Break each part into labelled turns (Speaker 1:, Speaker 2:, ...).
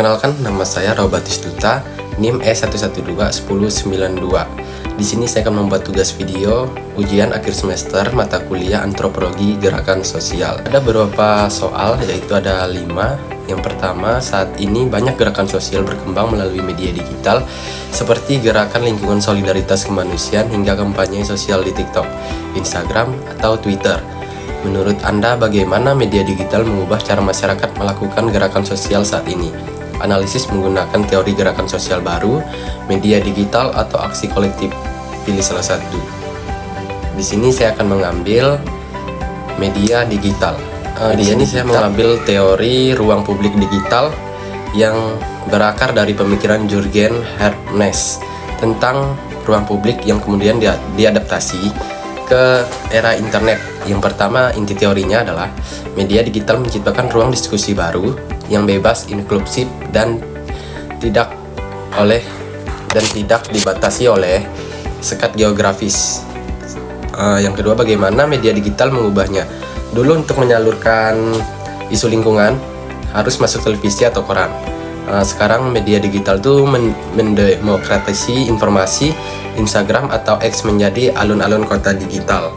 Speaker 1: Perkenalkan, nama saya Robatistuta, NIM E1121092. Di sini saya akan membuat tugas video ujian akhir semester mata kuliah Antropologi Gerakan Sosial. Ada beberapa soal, yaitu ada 5. Yang pertama, saat ini banyak gerakan sosial berkembang melalui media digital seperti gerakan lingkungan solidaritas kemanusiaan hingga kampanye sosial di TikTok, Instagram, atau Twitter. Menurut Anda, bagaimana media digital mengubah cara masyarakat melakukan gerakan sosial saat ini? Analisis menggunakan teori gerakan sosial baru, media digital, atau aksi kolektif. Pilih salah satu. Di sini saya akan mengambil media digital. Di sini saya mengambil teori ruang publik digital yang berakar dari pemikiran Jürgen Habermas tentang ruang publik yang kemudian diadaptasi ke era internet. Yang pertama, inti teorinya adalah media digital menciptakan ruang diskusi baru yang bebas, inklusif, dan tidak dibatasi oleh sekat geografis. Yang kedua, bagaimana media digital mengubahnya? Dulu untuk menyalurkan isu lingkungan harus masuk televisi atau koran. Sekarang media digital itu mendemokratisasi informasi. Instagram atau X menjadi alun-alun kota digital,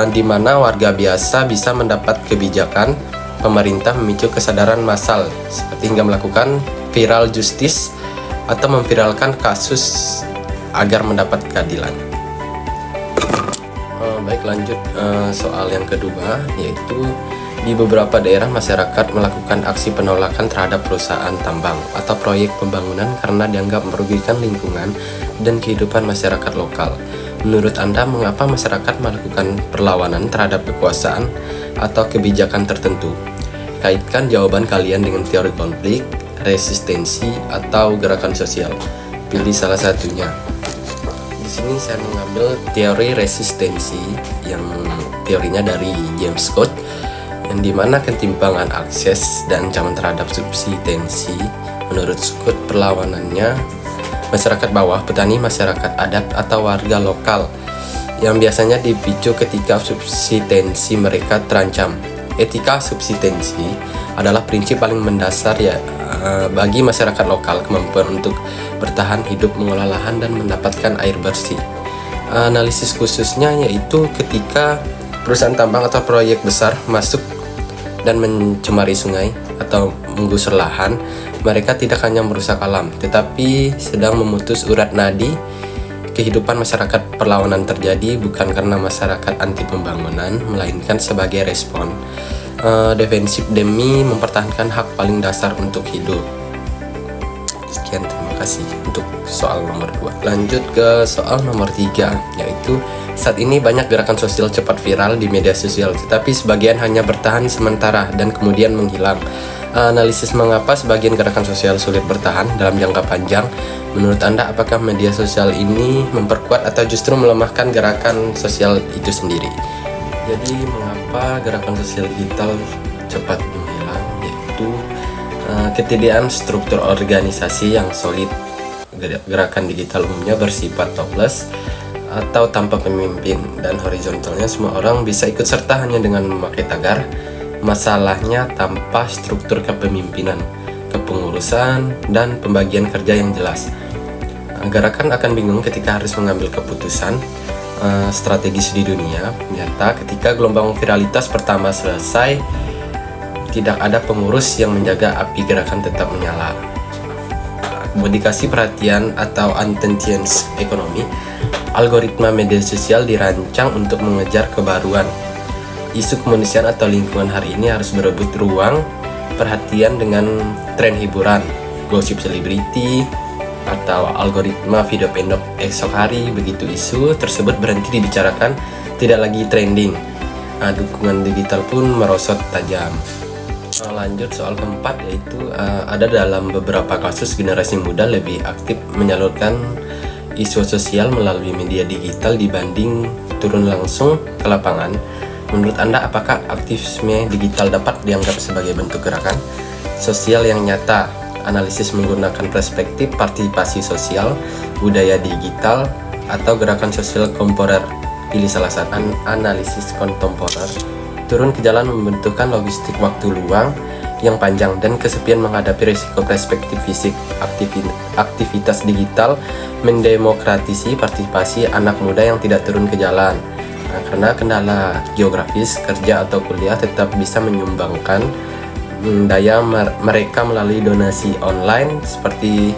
Speaker 1: di mana warga biasa bisa mendapat kebijakan pemerintah memicu kesadaran massal, seperti hingga melakukan viral justice atau memviralkan kasus agar mendapat keadilan. Baik, lanjut soal yang kedua, yaitu di beberapa daerah masyarakat melakukan aksi penolakan terhadap perusahaan tambang atau proyek pembangunan karena dianggap merugikan lingkungan dan kehidupan masyarakat lokal. Menurut Anda, mengapa masyarakat melakukan perlawanan terhadap kekuasaan atau kebijakan tertentu? Kaitkan jawaban kalian dengan teori konflik, resistensi, atau gerakan sosial. Pilih salah satunya. Di sini saya mengambil teori resistensi yang teorinya dari James Scott, yang dimana ketimpangan akses dan ancaman terhadap subsistensi. Menurut Scott, perlawanannya masyarakat bawah, petani, masyarakat adat, atau warga lokal yang biasanya dipicu ketika subsistensi mereka terancam. Etika subsistensi adalah prinsip paling mendasar bagi masyarakat lokal, kemampuan untuk bertahan hidup, mengolah lahan, dan mendapatkan air bersih. Analisis khususnya yaitu ketika perusahaan tambang atau proyek besar masuk dan mencemari sungai atau menggusur lahan, mereka tidak hanya merusak alam, tetapi sedang memutus urat nadi kehidupan masyarakat. Perlawanan terjadi bukan karena masyarakat anti pembangunan, melainkan sebagai respon defensif demi mempertahankan hak paling dasar untuk hidup. Sekian, terima kasih untuk soal nomor 2. Lanjut ke soal nomor 3, yaitu saat ini banyak gerakan sosial cepat viral di media sosial, tetapi sebagian hanya bertahan sementara dan kemudian menghilang. Analisis mengapa sebagian gerakan sosial sulit bertahan dalam jangka panjang. Menurut Anda, apakah media sosial ini memperkuat atau justru melemahkan gerakan sosial itu sendiri? Jadi, mengapa gerakan sosial digital cepat menghilang? Yaitu ketiadaan struktur organisasi yang solid. Gerakan digital umumnya bersifat topless atau tanpa pemimpin, dan horizontalnya semua orang bisa ikut serta hanya dengan memakai tagar. Masalahnya tanpa struktur kepemimpinan, kepengurusan, dan pembagian kerja yang jelas. Gerakan akan bingung ketika harus mengambil keputusan strategis di dunia nyata. Ketika gelombang viralitas pertama selesai, tidak ada pengurus yang menjaga api gerakan tetap menyala. Komodikasi perhatian atau attention economy. Algoritma media sosial dirancang untuk mengejar kebaruan. Isu kemanusiaan atau lingkungan hari ini harus berebut ruang perhatian dengan tren hiburan, gosip selebriti, atau algoritma video pendek esok hari. Begitu isu tersebut berhenti dibicarakan, tidak lagi trending, dukungan digital pun merosot tajam. Lanjut soal keempat, yaitu ada dalam beberapa kasus generasi muda lebih aktif menyalurkan isu sosial melalui media digital dibanding turun langsung ke lapangan. Menurut Anda, apakah aktivisme digital dapat dianggap sebagai bentuk gerakan sosial yang nyata? Analisis menggunakan perspektif partisipasi sosial, budaya digital, atau gerakan sosial kontemporer. Pilih salah satu. Analisis kontemporer turun ke jalan membentukkan logistik waktu luang yang panjang dan kesepian menghadapi risiko perspektif fisik. Aktivitas digital mendemokratisi partisipasi anak muda yang tidak turun ke jalan. Nah, karena kendala geografis, kerja atau kuliah tetap bisa menyumbangkan daya mereka melalui donasi online seperti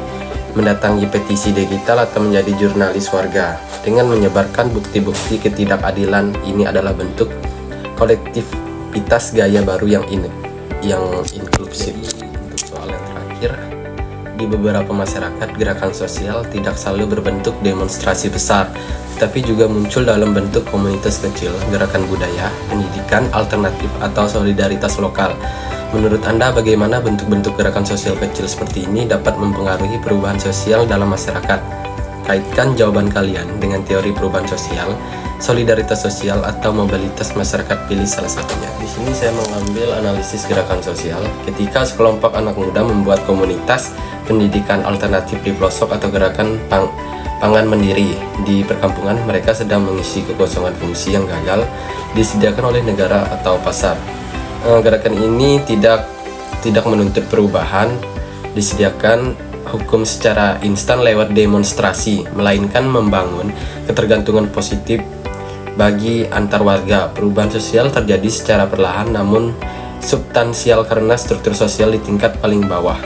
Speaker 1: mendatangi petisi digital atau menjadi jurnalis warga. Dengan menyebarkan bukti-bukti ketidakadilan, ini adalah bentuk kolektivitas gaya baru yang inklusif. Untuk soal yang terakhir, di beberapa masyarakat gerakan sosial tidak selalu berbentuk demonstrasi besar, tapi juga muncul dalam bentuk komunitas kecil, gerakan budaya, pendidikan alternatif atau solidaritas lokal. Menurut Anda, bagaimana bentuk-bentuk gerakan sosial kecil seperti ini dapat mempengaruhi perubahan sosial dalam masyarakat? Kaitkan jawaban kalian dengan teori perubahan sosial, solidaritas sosial, atau mobilitas masyarakat. Pilih salah satunya. Di sini saya mengambil analisis gerakan sosial ketika sekelompok anak muda membuat komunitas pendidikan alternatif di pelosok atau gerakan pangan mandiri di perkampungan. Mereka sedang mengisi kekosongan fungsi yang gagal disediakan oleh negara atau pasar. Gerakan ini tidak menuntut perubahan disediakan hukum secara instan lewat demonstrasi, melainkan membangun ketergantungan positif bagi antar warga. Perubahan sosial terjadi secara perlahan namun substansial karena struktur sosial di tingkat paling bawah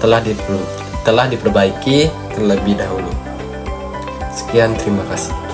Speaker 1: telah diperbaiki terlebih dahulu. Sekian, terima kasih.